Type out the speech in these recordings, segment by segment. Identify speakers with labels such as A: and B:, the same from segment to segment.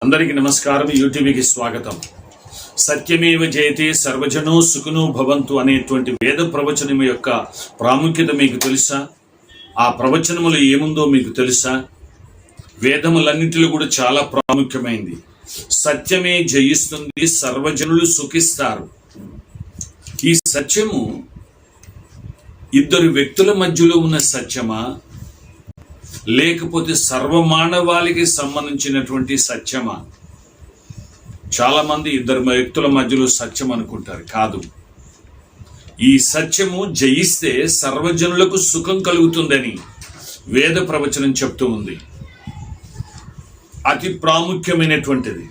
A: అందరికీ నమస్కారం. యూటీవీకి స్వాగతం. సత్యమేవ జయతే సర్వజనో సుఖినో భవంతు అనేటువంటి వేద ప్రవచనం యొక్క ప్రాముఖ్యత మీకు తెలుసా? ఆ ప్రవచనములు ఏముందో మీకు తెలుసా? వేదములన్నింటిలో కూడా చాలా ప్రాముఖ్యమైంది. సత్యమే జయిస్తుంది, సర్వజనులు సుఖిస్తారు. ఈ సత్యము ఇద్దరు వ్యక్తుల మధ్యలో ఉన్న సత్యమా, లేకపోతే సర్వమానవాళికి సంబంధించినటువంటి సత్యమా? చాలా మంది ఇద్దరు వ్యక్తుల మధ్యలో సత్యం అనుకుంటారు. కాదు, ఈ సత్యము జయిస్తే సర్వజనులకు సుఖం కలుగుతుందని వేద ప్రవచనం చెప్తూ ఉంది. అతి ప్రాముఖ్యమైనటువంటిది.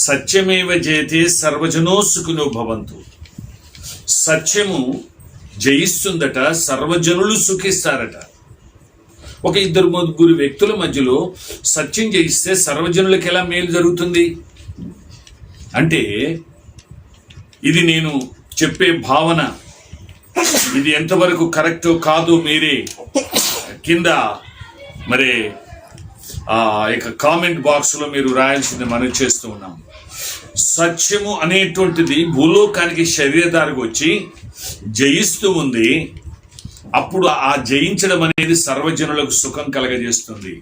A: సత్యమేవ జయతే సర్వజనో సుఖినో భవంతు. సత్యము జయిస్తుందట, సర్వజనులు సుఖిస్తారట. ఒక ఇద్దరు ముగ్గురు వ్యక్తుల మధ్యలో సత్యం జయిస్తే సర్వజనులకు ఎలా మేలు జరుగుతుంది అంటే, ఇది నేను చెప్పే భావన, ఇది ఎంతవరకు కరెక్టో కాదో మీరే కింద మరి కామెంట్ బాక్స్లో మీరు రాయాల్సింది మనం చేస్తూ ఉన్నాం. సత్యము అనేటువంటిది భూలోకానికి శరీరధారికి వచ్చి జయిస్తూ ఉంది. అప్పుడు ఆ జయించడం అనేది సర్వజనులకు సుఖం కలగజేస్తుంది.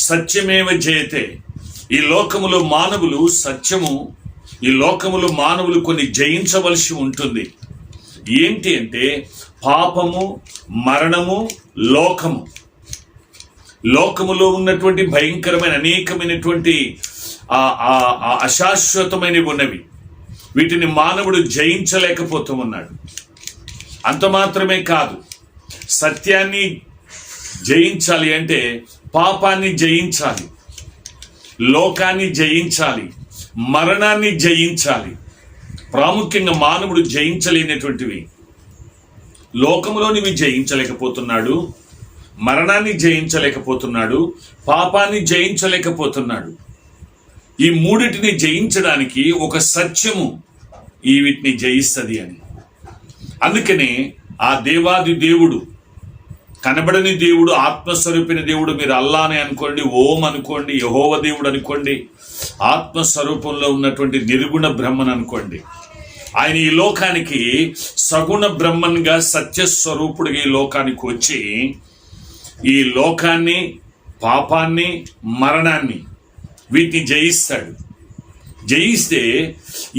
A: సత్యమేవ జయతే. ఈ లోకములో మానవులు కొన్ని జయించవలసి ఉంటుంది. ఏంటి అంటే పాపము, మరణము, లోకములో ఉన్నటువంటి భయంకరమైన అనేకమైనటువంటి అశాశ్వతమైనవి ఉన్నవి. వీటిని మానవుడు జయించలేకపోతూ ఉన్నాడు. అంత మాత్రమే కాదు, సత్యాన్ని జయించాలి అంటే పాపాన్ని జయించాలి, లోకాన్ని జయించాలి, మరణాన్ని జయించాలి. ప్రాముఖ్యంగా మానవుడు జయించలేనటువంటివి లోకములోనివి జయించలేకపోతున్నాడు, మరణాన్ని జయించలేకపోతున్నాడు, పాపాన్ని జయించలేకపోతున్నాడు. ఈ మూడిటిని జయించడానికి ఒక సత్యము వీటిని జయిస్తుంది అని. అందుకనే ఆ దేవాది దేవుడు, కనబడని దేవుడు, ఆత్మస్వరూపిన దేవుడు, మీరు అల్లా అని అనుకోండి, ఓం అనుకోండి, యెహోవ దేవుడు అనుకోండి, ఆత్మస్వరూపంలో ఉన్నటువంటి నిర్గుణ బ్రహ్మన్ అనుకోండి. ఆయన ఈ లోకానికి సగుణ బ్రహ్మన్గా సత్యస్వరూపుడిగా ఈ లోకానికి వచ్చి ఈ లోకాన్ని, పాపాన్ని, మరణాన్ని వీటిని జయిస్తాడు. జయిస్తే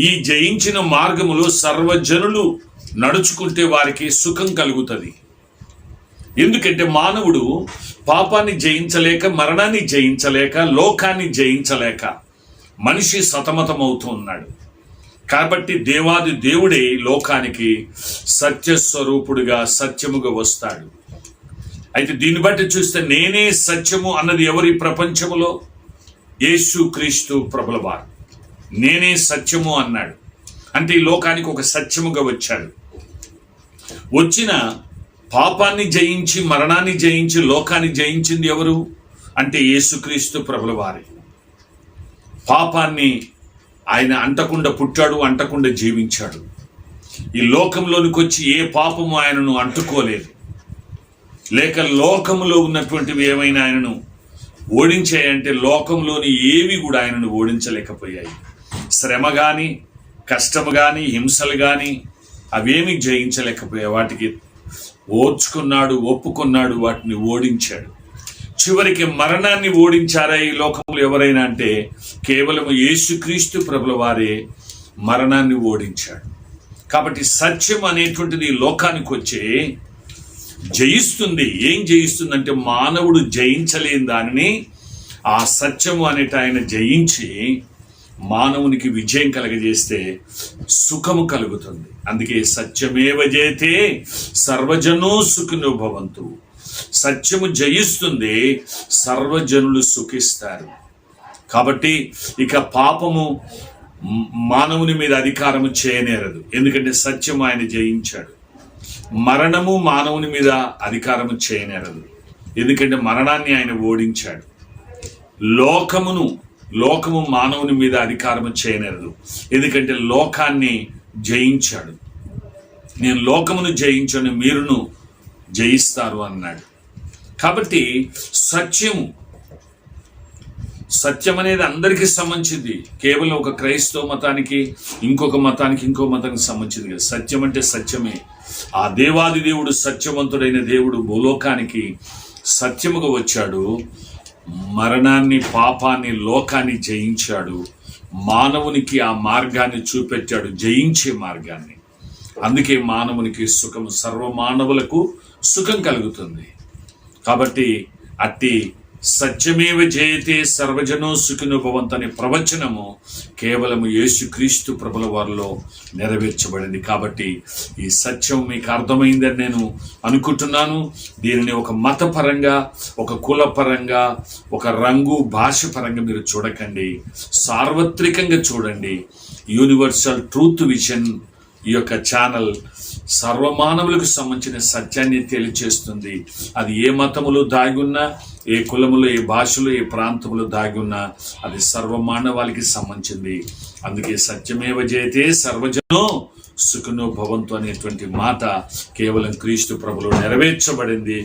A: ఈ జయించిన మార్గములో సర్వజనులు నడుచుకుంటే వారికి సుఖం కలుగుతుంది. ఎందుకంటే మానవుడు పాపాన్ని జయించలేక, మరణాన్ని జయించలేక, లోకాన్ని జయించలేక మనిషి సతమతమవుతూ ఉన్నాడు. కాబట్టి దేవాది దేవుడే లోకానికి సత్యస్వరూపుడుగా, సత్యముగా వస్తాడు. అయితే దీన్ని బట్టి చూస్తే నేనే సత్యము అన్నది ఎవరి ప్రపంచములో? యేసు క్రీస్తు ప్రభుల వారు నేనే సత్యము అన్నాడు. అంటే ఈ లోకానికి ఒక సత్యముగా వచ్చాడు. వచ్చిన పాపాన్ని జయించి, మరణాన్ని జయించి, లోకాన్ని జయించింది ఎవరు అంటే యేసుక్రీస్తు ప్రభుల వారే. పాపాన్ని ఆయన అంటకుండా పుట్టాడు, అంటకుండా జీవించాడు. ఈ లోకంలోనికి వచ్చి ఏ పాపము ఆయనను అంటుకోలేదు, లేక లోకములో ఉన్నటువంటివి ఏమైనా ఆయనను ఓడించాయంటే లోకంలోని ఏవి కూడా ఆయనను ఓడించలేకపోయాయి. శ్రమ కానీ, కష్టము కానీ, హింసలు కానీ అవేమి జయించలేకపోయాయి. వాటికి ఓర్చుకున్నాడు, ఒప్పుకున్నాడు, వాటిని ఓడించాడు. చివరికి మరణాన్ని ఓడించారా ఈ లోకంలో ఎవరైనా అంటే కేవలం యేసుక్రీస్తు ప్రభుల వారే మరణాన్ని ఓడించాడు. కాబట్టి సత్యం అనేటువంటిది ఈ లోకానికి వచ్చే జయిస్తుంది. ఏం జయిస్తుందంటే మానవుడు జయించలేని దానిని ఆ సత్యము అనేట ఆయన జయించి మానవునికి విజయం కలగజేస్తే సుఖము కలుగుతుంది. అందుకే సత్యమేవ జయతే సర్వజనో సుఖినో భవంతు. సత్యము జయిస్తుంది, సర్వజనులు సుఖిస్తారు. కాబట్టి ఇక పాపము మానవుని మీద అధికారము చేయనేరదు, ఎందుకంటే సత్యము ఆయన జయించాడు. మరణము మానవుని మీద అధికారము చేయనేరదు, ఎందుకంటే మరణాన్ని ఆయన ఓడించాడు. లోకము మానవుని మీద అధికారము చేయనేరదు, ఎందుకంటే లోకాన్ని జయించాడు. నేను లోకమును జయించను, మీరును జయిస్తారు అన్నాడు. కాబట్టి సత్యం అనేది అందరికీ సంబంధించింది. కేవలం ఒక క్రైస్తవ మతానికి, ఇంకొక మతానికి, ఇంకో మతానికి సంబంధించింది కదా. సత్యం అంటే సత్యమే. ఆ దేవాది దేవుడు, సత్యవంతుడైన దేవుడు భూలోకానికి సత్యముగా వచ్చాడు. మరణాన్ని, పాపాన్ని, లోకాన్ని జయించాడు. మానవునికి ఆ మార్గాన్ని చూపెట్టాడు, జయించే మార్గాన్ని. అందుకే మానవునికి సుఖము, సర్వమానవులకు సుఖం కలుగుతుంది. కాబట్టి అట్టి సత్యమేవ జయతే సర్వజనో సుఖినో భవంతు అనే ప్రవచనము కేవలము యేసుక్రీస్తు ప్రభుల వారిలో నెరవేర్చబడింది. కాబట్టి ఈ సత్యం మీకు అర్థమైందని నేను అనుకుంటున్నాను. దీనిని ఒక మతపరంగా, ఒక కులపరంగా, ఒక రంగు, భాష పరంగా మీరు చూడకండి, సార్వత్రికంగా చూడండి. యూనివర్సల్ ట్రూత్ విజన్ ఈ యొక్క ఛానల్ సర్వమానవులకు సంబంధించిన సత్యాన్ని తెలియచేస్తుంది. అది ఏ మతములో దాగి ఉన్నా, ఏ కులములో, ఏ భాషలో, ఏ ప్రాంతంలో దాగి ఉన్నా అది సర్వమానవాళికి సంబంధించింది. అందుకే సత్యమేవ జయతే సర్వజనో సుఖినో భవంతు అనేటువంటి మాట కేవలం క్రీస్తు ప్రభులో నెరవేర్చబడింది.